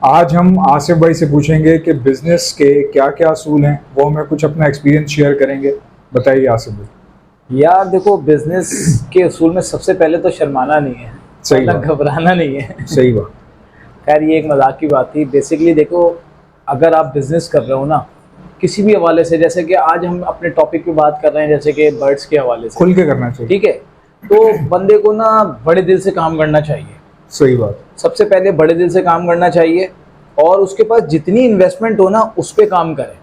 आज हम आसिफ भाई से पूछेंगे कि बिजनेस के क्या क्या असूल हैं। वो हमें कुछ अपना एक्सपीरियंस शेयर करेंगे। बताइए आसिफ भाई। यार देखो, बिजनेस के असूल में सबसे पहले तो शर्माना नहीं है सही और ना बात। घबराना नहीं है। सही बात। खैर, ये एक मजाक की बात थी। बेसिकली देखो, अगर आप बिजनेस कर रहे हो ना किसी भी हवाले से, जैसे कि आज हम अपने टॉपिक पे बात कर रहे हैं, जैसे कि बर्ड्स के हवाले से, खुल के करना चाहिए। ठीक है। तो बंदे को ना बड़े दिल से काम करना चाहिए। सही बात। सबसे पहले बड़े दिल से काम करना चाहिए और उसके पास जितनी इन्वेस्टमेंट हो ना उस पर काम करे।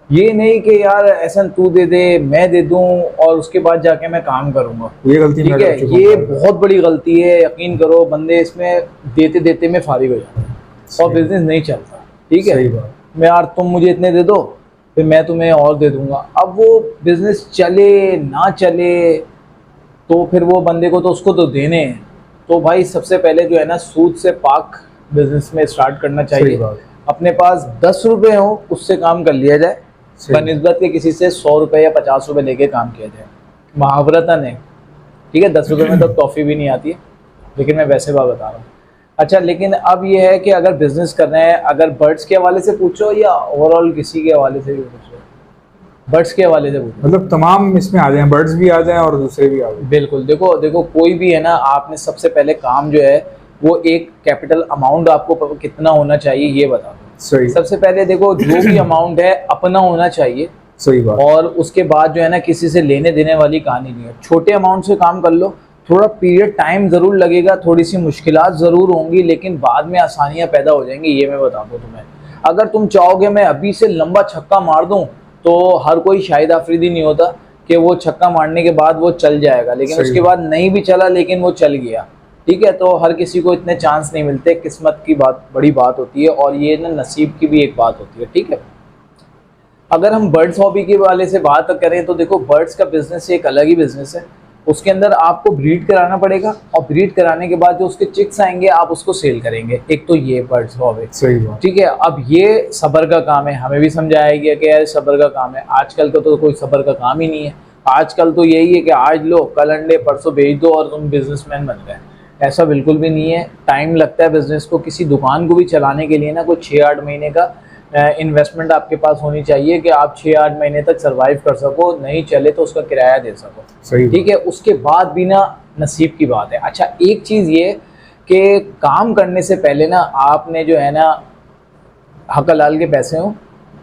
ये नहीं कि यार ऐसा तू दे दे मैं दे दूं और उसके बाद जाके मैं काम करूंगा। ये गलती मैं ठीक है, कर चुका ये हूँ। बहुत बड़ी गलती है। यकीन करो, बंदे इसमें देते देते में फारिग हो जाते हैं और बिजनेस नहीं चलता। ठीक है, सही बात। मैं यार तुम मुझे इतने दे दो, फिर मैं तुम्हें और दे दूंगा। अब वो बिजनेस चले ना चले तो फिर वो बंदे को तो उसको तो देने हैं। तो भाई सबसे पहले जो है ना, सूद से पाक बिजनेस में स्टार्ट करना सही चाहिए। बात। अपने पास 10 रुपए हो उससे काम कर लिया जाए, बनिस्बत के किसी से 100 रुपए या 50 रुपए लेके काम किया जाए, मुहावरतन है। ठीक है, 10 रुपए में तो टॉफी भी नहीं आती है, लेकिन मैं वैसे बात बता रहा हूँ। अच्छा, लेकिन अब ये है कि अगर बिजनेस कर रहे हैं, अगर बर्ड्स के हवाले से पूछो या ओवरऑल किसी के हवाले से भी पूछो, बर्ड्स के हवाले से पूछो। मतलब तमाम इसमें आ जाएं, बर्ड्स भी आ जाएं और दूसरे भी आ जाएं। बिल्कुल। देखो देखो, कोई भी है ना, आपने सबसे पहले काम जो है वो एक कैपिटल अमाउंट आपको कितना होना चाहिए ये बता दो। सही। सबसे पहले देखो, जो भी अमाउंट है अपना होना चाहिए। सही बात। और उसके बाद जो है ना, किसी से लेने देने वाली कहानी नहीं है। छोटे अमाउंट से काम कर लो, थोड़ा पीरियड टाइम जरूर लगेगा, थोड़ी सी मुश्किलात जरूर होंगी, लेकिन बाद में आसानियां पैदा हो जाएंगी, ये मैं बता दूं तुम्हें। अगर तुम चाहोगे मैं अभी से लंबा छक्का मार दूं, तो हर कोई शाहिद आफरीदी नहीं होता कि वो छक्का मारने के बाद वो चल जाएगा, लेकिन उसके बाद नहीं भी चला लेकिन वो चल गया। ठीक है, तो हर किसी को इतने चांस नहीं मिलते। किस्मत की बात बड़ी बात होती है और ये ना नसीब की भी एक बात होती है। ठीक है, अगर हम बर्ड्स हॉबी के वाले से बात करें तो देखो, बर्ड्स का बिजनेस एक अलग ही बिजनेस है। उसके अंदर आपको ब्रीड कराना पड़ेगा और ब्रीड कराने के बाद जो उसके चिक्स आएंगे आप उसको सेल करेंगे। एक तो ये बर्ड्स हॉबी। सही बात। ठीक है, अब ये सब्र का काम है। हमें भी समझाया गया कि यार सब्र का काम है। आजकल का तो कोई सब्र का काम ही नहीं है। आजकल तो यही है कि आज लो कल अंडे परसों बेच दो और तुम बिजनेसमैन बन गए। ऐसा बिल्कुल भी नहीं है। टाइम लगता है बिजनेस को। किसी दुकान को भी चलाने के लिए ना कोई 6-8 महीने का इन्वेस्टमेंट आपके पास होनी चाहिए कि आप 6-8 महीने तक सरवाइव कर सको, नहीं चले तो उसका किराया दे सको। सही। ठीक है, उसके बाद भी ना नसीब की बात है। अच्छा, एक चीज़ ये कि काम करने से पहले ना आपने जो है ना, हक हलाल के पैसे हो,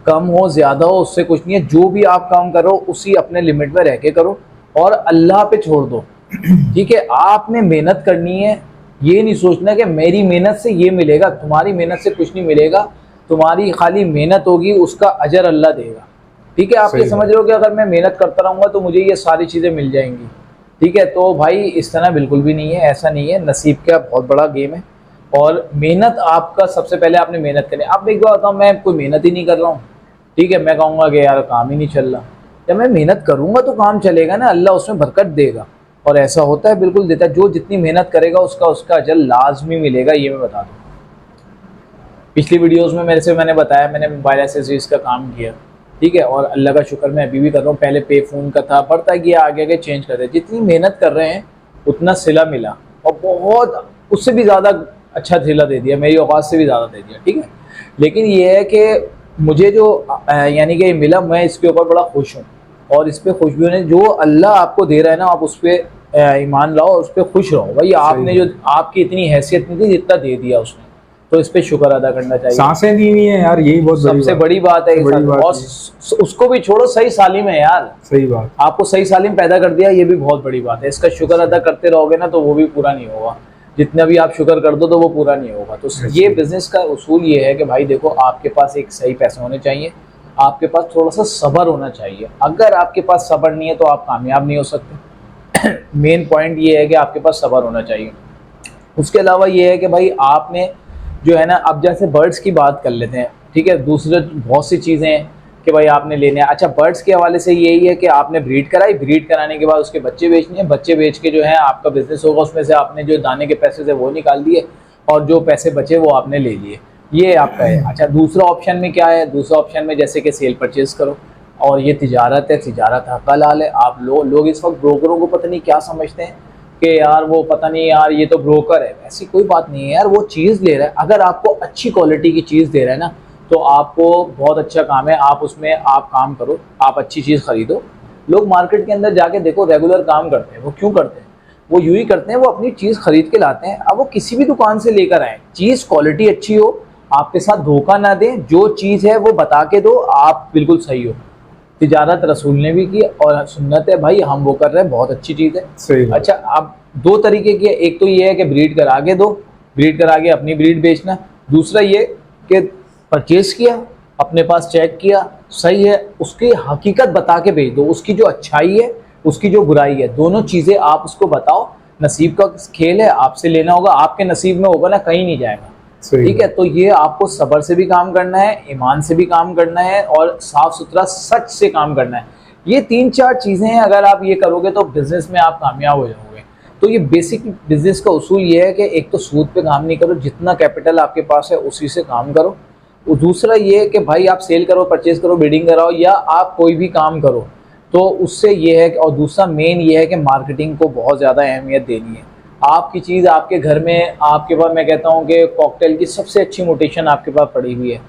कम हो ज़्यादा हो उससे कुछ नहीं है। जो भी आप काम करो उसी अपने लिमिट में रह के करो और अल्लाह पे छोड़ दो। ठीक है, आपने मेहनत करनी है। ये नहीं सोचना कि मेरी मेहनत से ये मिलेगा। तुम्हारी मेहनत से कुछ नहीं मिलेगा। तुम्हारी खाली मेहनत होगी, उसका अजर अल्लाह देगा। ठीक है, आप ये समझ रहे हो कि अगर मैं मेहनत करता रहूँगा तो मुझे ये सारी चीज़ें मिल जाएंगी। ठीक है, तो भाई इस तरह बिल्कुल भी नहीं है, ऐसा नहीं है। नसीब का बहुत बड़ा गेम है और मेहनत आपका सबसे पहले आपने मेहनत करनी है। अब एक बात बताऊँ, मैं कोई मेहनत ही नहीं कर रहा हूँ, ठीक है, मैं कहूँगा कि यार काम ही नहीं चल रहा। जब मैं मेहनत करूँगा तो काम चलेगा ना, अल्लाह उसमें बरकत देगा। और ऐसा होता है, बिल्कुल देता है। जो जितनी मेहनत करेगा उसका अजर लाजमी मिलेगा, ये मैं बता दूँ। पिछली वीडियोस में मैंने बताया, मैंने मोबाइल एसेसरीज का काम किया। ठीक है, और अल्लाह का शुक्र मैं अभी भी कर रहा हूँ। पहले पे फ़ोन का था, बढ़ता गया, आगे आगे चेंज कर रहे। जितनी मेहनत कर रहे हैं उतना सिला मिला और बहुत उससे भी ज़्यादा अच्छा सिला दे दिया, मेरी औकात से भी ज़्यादा दे दिया। ठीक है, लेकिन ये है कि मुझे जो यानी कि मिला, मैं इसके ऊपर बड़ा खुश हूँ और इस पर खुश भी होने। जो अल्लाह आपको दे रहा है ना, आप उस पर ईमान लाओ, उस पर खुश रहो। भाई आपने जो, आपकी इतनी हैसियत नहीं थी जितना दे दिया उसने, तो इस पे शुक्र अदा करना चाहिए। सांसें दी नहीं है यार, यही बहुत सबसे बड़ी बात है। और उसको भी छोड़ो, सही सालिम है यार। सही बात। आपको सही सालिम पैदा कर दिया, ये भी बहुत बड़ी बात है। इसका शुक्र अदा करते रहोगे ना तो वो भी पूरा नहीं होगा। जितना भी आप शुक्र कर दो तो वो पूरा नहीं होगा। तो ये बिजनेस का उसूल ये है कि भाई देखो, आपके पास एक सही पैसे होने चाहिए, आपके पास थोड़ा सा सब्र होना चाहिए। अगर आपके पास सब्र नहीं है तो आप कामयाब नहीं हो सकते। मेन पॉइंट ये है कि आपके पास सब्र होना चाहिए। उसके अलावा ये है कि भाई आपने जो है ना, अब जैसे बर्ड्स की बात कर लेते हैं। ठीक है, दूसरे बहुत सी चीज़ें हैं कि भाई आपने लेने हैं। अच्छा, बर्ड्स के हवाले से यही है कि आपने ब्रीड कराई, ब्रीड कराने के बाद उसके बच्चे बेचने हैं, बच्चे बेच के जो है आपका बिजनेस होगा। उसमें से आपने जो दाने के पैसे थे वो निकाल दिए और जो पैसे बचे वो आपने ले लिए, ये आपका है। अच्छा, दूसरा ऑप्शन में क्या है? दूसरा ऑप्शन में जैसे कि सेल परचेज करो, और ये तिजारत है, तिजारत हक हलाल है। आप लोग इस वक्त ब्रोकरों को पता नहीं क्या समझते हैं के यार वो पता नहीं यार ये तो ब्रोकर है, ऐसी कोई बात नहीं है यार। वो चीज़ ले रहा है, अगर आपको अच्छी क्वालिटी की चीज़ दे रहा है ना तो आपको बहुत अच्छा काम है, आप उसमें आप काम करो, आप अच्छी चीज़ खरीदो। लोग मार्केट के अंदर जाके देखो रेगुलर काम करते हैं, वो क्यों करते हैं? वो यूँ ही करते हैं, वो अपनी चीज़ खरीद के लाते हैं। अब वो किसी भी दुकान से लेकर आए, चीज़ क्वालिटी अच्छी हो, आपके साथ धोखा ना दें, जो चीज़ है वो बता के दो, आप बिल्कुल सही हो। तिजारत रसूल ने भी की और सुन्नत है भाई, हम वो कर रहे हैं, बहुत अच्छी चीज़ है। सही बात। अच्छा, अब दो तरीके की है, एक तो ये है कि ब्रीड करा के दो, ब्रीड करा के अपनी ब्रीड बेचना। दूसरा ये कि परचेज किया, अपने पास चेक किया, सही है, उसकी हकीकत बता के भेज दो, उसकी जो अच्छाई है, उसकी जो बुराई है, दोनों चीज़ें आप उसको बताओ। नसीब का खेल है, आपसे लेना होगा, आपके नसीब में होगा ना, कहीं नहीं जाएगा। ठीक है, तो ये आपको सब्र से भी काम करना है, ईमान से भी काम करना है और साफ सुथरा सच से काम करना है। ये 3-4 चीज़ें हैं, अगर आप ये करोगे तो बिजनेस में आप कामयाब हो जाओगे। तो ये बेसिक बिजनेस का उसूल ये है कि एक तो सूद पे काम नहीं करो, जितना कैपिटल आपके पास है उसी से काम करो। और दूसरा ये है कि भाई आप सेल करो, परचेज करो, बिडिंग कराओ या आप कोई भी काम करो, तो उससे ये है। और दूसरा मेन ये है कि मार्केटिंग को बहुत ज़्यादा अहमियत देनी है। आपकी चीज़ आपके घर में, आपके पास, मैं कहता हूँ कि कॉकटेल की सबसे अच्छी मोटेशन आपके पास पड़ी हुई है,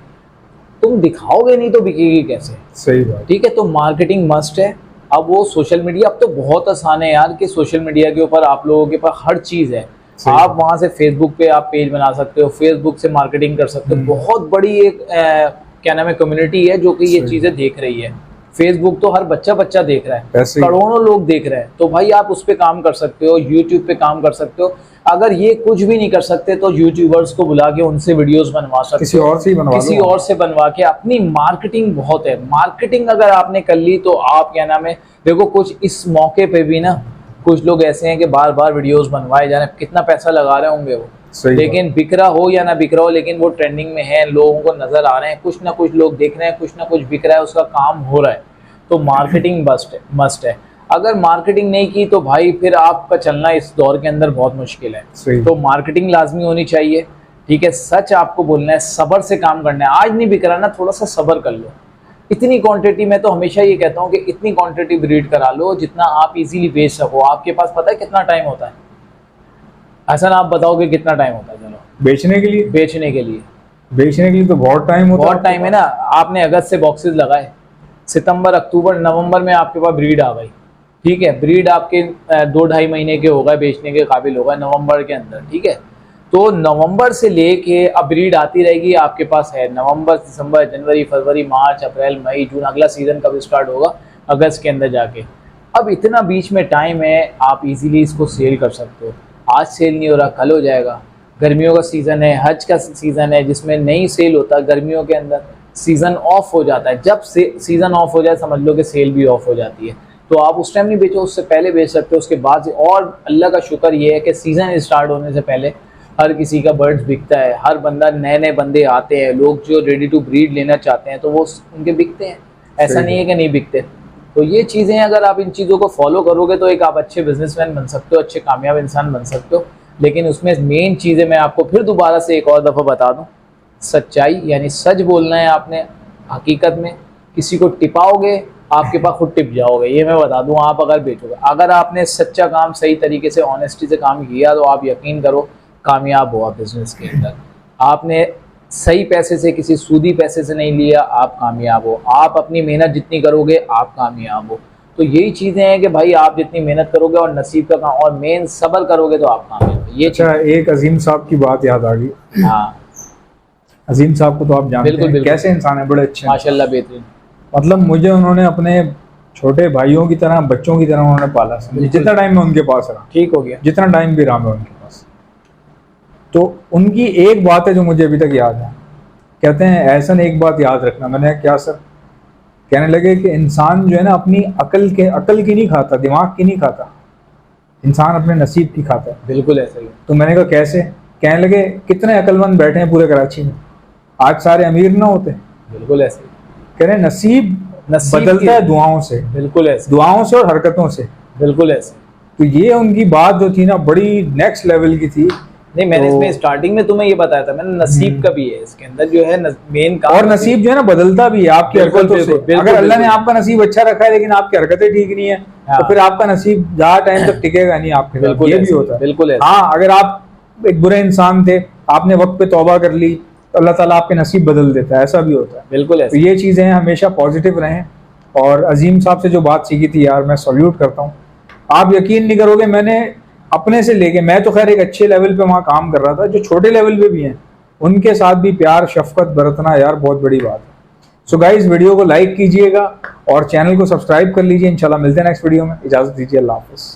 तुम दिखाओगे नहीं तो बिकेगी कैसे? सही बात। ठीक है, तो मार्केटिंग मस्ट है। अब वो सोशल मीडिया, अब तो बहुत आसान है यार कि सोशल मीडिया के ऊपर आप लोगों के पास हर चीज़ है। आप वहाँ से फेसबुक पे आप पेज बना सकते हो, फेसबुक से मार्केटिंग कर सकते हो। बहुत बड़ी एक क्या नाम है कम्युनिटी है जो कि ये चीज़ें देख रही है। फेसबुक तो हर बच्चा देख रहा है, करोड़ों लोग देख रहे हैं, तो भाई आप उस पर काम कर सकते हो, यूट्यूब पे काम कर सकते हो। अगर ये कुछ भी नहीं कर सकते तो यूट्यूबर्स को बुला के उनसे वीडियोस बनवा सकते हो, किसी और से ही बनवा लो। किसी और से बनवा के अपनी मार्केटिंग बहुत है। मार्केटिंग अगर आपने कर ली तो आप क्या नाम है, देखो कुछ इस मौके पे भी ना कुछ लोग ऐसे हैं कि बार बार वीडियोस बनवाए जा रहे हैं, कितना पैसा लगा रहे होंगे वो, लेकिन बिक रहा हो या ना बिक रहा हो, लेकिन वो ट्रेंडिंग में है, लोगों को नजर आ रहे हैं, कुछ ना कुछ लोग देख रहे हैं, कुछ ना कुछ बिक रहा है, उसका काम हो रहा है। तो मार्केटिंग मस्ट है। अगर मार्केटिंग नहीं की तो भाई फिर आपका चलना इस दौर के अंदर बहुत मुश्किल है। तो मार्केटिंग लाजमी होनी चाहिए। ठीक है, सच आपको बोलना है, सब्र से काम करना है। आज नहीं बिक रहा ना, थोड़ा सा सब्र कर लो। इतनी क्वांटिटी, मैं तो हमेशा ये कहता हूँ कि इतनी क्वांटिटी ब्रीड करा लो जितना आप इजीली बेच सको। आपके पास पता है कितना टाइम होता है? ऐसा ना आप बताओगे कितना टाइम होता है? चलो, बेचने के लिए बेचने के लिए तो बहुत टाइम होता है। बहुत टाइम है ना। आपने अगस्त से बॉक्सेस लगाए, सितंबर, अक्टूबर, नवंबर में आपके पास ब्रीड आ गई। ठीक है, ब्रीड आपके 2-2.5 महीने के हो गए, बेचने के काबिल होगा नवंबर के अंदर। ठीक है, तो नवंबर से लेके अब ब्रीड आती रहेगी आपके पास है, नवंबर, दिसंबर, जनवरी, फरवरी, मार्च, अप्रैल, मई, जून, अगला सीज़न कब स्टार्ट होगा? अगस्त के अंदर जाके। अब इतना बीच में टाइम है, आप इजीली इसको सेल कर सकते हो। आज सेल नहीं हो रहा, कल हो जाएगा। गर्मियों का सीज़न है, हज का सीज़न है, जिसमें नहीं सेल होता, गर्मियों के अंदर सीज़न ऑफ हो जाता है। जब से सीज़न ऑफ हो जाए समझ लो कि सेल भी ऑफ हो जाती है, तो आप उस टाइम नहीं बेचो, उससे पहले बेच सकते हो, उसके बाद से। और अल्लाह का शुक्र ये है कि सीज़न स्टार्ट होने से पहले हर किसी का बर्ड्स बिकता है, हर बंदा, नए बंदे आते हैं, लोग जो रेडी टू ब्रीड लेना चाहते हैं तो वो उनके बिकते हैं, ऐसा नहीं है कि नहीं बिकते। तो ये चीज़ें अगर आप इन चीज़ों को फॉलो करोगे तो एक आप अच्छे बिजनेसमैन बन सकते हो, अच्छे कामयाब इंसान बन सकते हो। लेकिन उसमें मेन चीज़ें मैं आपको फिर दोबारा से एक और दफ़ा बता दूँ, सच्चाई, यानी सच बोलना है आपने। हकीकत में किसी को टिपाओगे आपके पास खुद टिप जाओगे, ये मैं बता दूं। आप अगर बेचोगे, अगर आपने सच्चा काम सही तरीके से ऑनेस्टी से काम किया तो आप यकीन करो कामयाब हो आप बिजनेस के अंदर। आपने सही पैसे से, किसी सूदी पैसे से नहीं लिया, आप कामयाब हो। आप अपनी मेहनत जितनी करोगे आप कामयाब हो। तो यही चीज़ें हैं कि भाई आप जितनी मेहनत करोगे और नसीब का काम और मेन सब्र करोगे तो आप कामयाब हो। ये अच्छा, एक अजीम साहब की बात याद आ गई। हाँ, अजीम साहब को तो आप जानते हैं, कैसे इंसान है, बड़े अच्छे, माशाल्लाह, बेहतरीन। मतलब मुझे उन्होंने अपने छोटे भाइयों की तरह, बच्चों की तरह उन्होंने पाला। जितना टाइम मैं उनके पास रहा, ठीक हो गया, जितना टाइम भी रहा मैं उनके पास, तो उनकी एक बात है जो मुझे अभी तक याद है। कहते हैं एहसन एक बात याद रखना। मैंने क्या सर? कहने लगे कि इंसान जो है ना अपनी अकल की नहीं खाता, दिमाग की नहीं खाता, इंसान अपने नसीब की खाता है। बिल्कुल ऐसा ही। तो मैंने कहा कैसे? कहने लगे कितने अकलमंद बैठे हैं पूरे कराची में, आज सारे अमीर ना होते। बिल्कुल ऐसे। कह रहे नसीब बदलता है दुआओं से। बिल्कुल ऐसे, दुआओं से और हरकतों से। बिल्कुल ऐसे। तो ये उनकी बात जो थी ना बड़ी नेक्स्ट लेवल की थी। नहीं, मैंने तो- इसमें स्टार्टिंग में तुम्हें ये बताया था मैंने, नसीब का भी है इसके अंदर जो है मेन काम। और नसीब जो है ना बदलता भी है आपकी बिल्कुल, हरकतों से। बिल्कुल, बिल्कुल, अगर अल्लाह ने बिल्कुल। आपका नसीब अच्छा रखा है लेकिन आपकी हरकतें ठीक नहीं है हाँ। तो फिर आपका नसीब ज्यादा टाइम तक टिकेगा नहीं आपके साथ। बिल्कुल ये भी ऐसे, होता है। बिल्कुल ऐसे। हाँ, अगर आप एक बुरे इंसान थे, आपने वक्त पे तौबा कर ली तो अल्लाह ताला आपके नसीब बदल देता है, ऐसा भी होता है। बिल्कुल तो ऐसे। ये चीज़ें हमेशा पॉजिटिव रहें। और अजीम साहब से जो बात सीखी थी यार, मैं सल्यूट करता हूँ। आप यकीन नहीं करोगे, मैंने अपने से लेके, मैं तो खैर एक अच्छे लेवल पे वहाँ काम कर रहा था, जो छोटे लेवल पे भी हैं उनके साथ भी प्यार शफकत बरतना यार बहुत बड़ी बात है। सो गाइस, वीडियो को लाइक कीजिएगा और चैनल को सब्सक्राइब कर लीजिए। इंशाल्लाह मिलते हैं नेक्स्ट वीडियो में। इजाज़त दीजिए, अल्लाह हाफ़िज़।